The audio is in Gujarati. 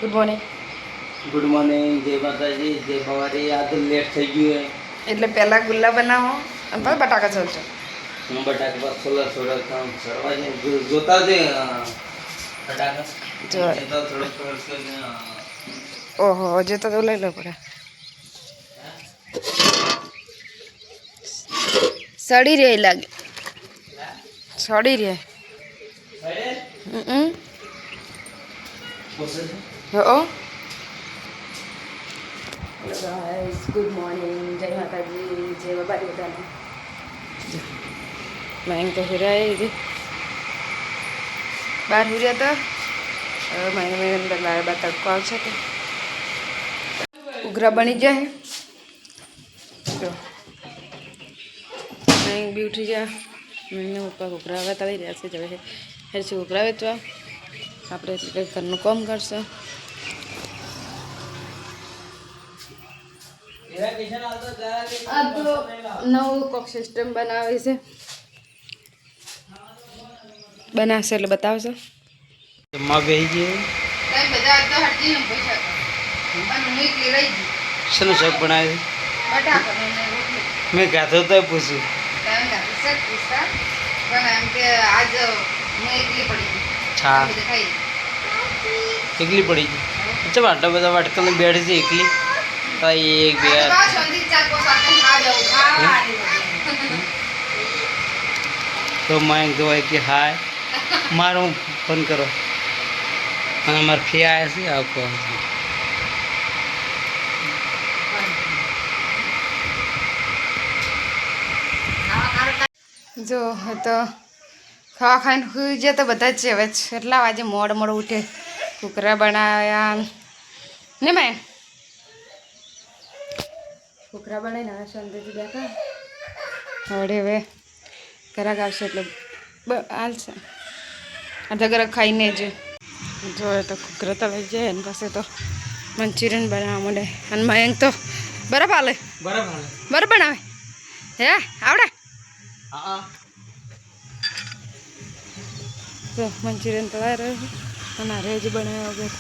ગુડ મોર્નિંગ જય માતાજી જય ભવારી. આ તો લેટ થઈ ગયું હે એટલે પહેલા ગુલ્લા બનાવો અને પછી બટાકા છોલશો. હું બટાકા પર સોલા સરવા છે જોતા છે બટાકા જો એ તો થોડુંક ઓહો હજુ તો લઈ લો પડે. સડી રહી લાગે સડી રહે. હો ગુડ મોર્નિંગ જય માતાજી જય બાબારી બધાને. મેં તો હુરાય બહાર હુર્યા તો મહિને અંદર લાવે બા તડકો આવશે તો ઉઘરા બની જાય. તો મેં બી ઉઠી જાય મેં પપ્પા ઉઘરાવા તળી રહ્યા છે જવે હેરથી ઉઘરાવે તો આપણે એટલે કંઈક ઘરનું કામ કરશે. આ તો નવું કોક સિસ્ટમ બનાવે છે બનાવશે એટલે બતાવશો. માં બેહી ગઈ બધા તો હટી પૈસા અને મેં લેવાઈ ગઈ શેનું શાક બનાવ્યું બટાકા મેં ગાતો તો પૂછ્યું પણ એમ કે આજ હું એકલી પડી ગઈ છા બધે ખાઈ એકલી પડી ગઈ. ચાલ આટલા બધા વાટકાને બેઠી છે એકલી તો એક બે તો માં કહેવાય કે હાય મારો ફોન કરો અને મારા ફી આવ્યા છે આપવા જો તો ખાવા ખાઈને સુઈ જાય તો બધા જ છે. હવે કેટલા વાગે મોડ ઉઠે કુકરા બનાવ્યા ને મેં કુકરા બનાવીને હવે શાંતિથી બેઠા. હવે હવે ઘરાક આવશે એટલે હાલશે અડધા ઘરાક ખાઈને જ જો તો કુકરા તળાઈ જાય એની પાસે તો મંચુરિયન બનાવવા માંડે. અને મયંક તો બરફ હાલે બરફ બનાવે હે આવડે. હા તો મંચુરિયન તળાઈ રહ્યો છે અને હારે હજી બનાવ્યા વગર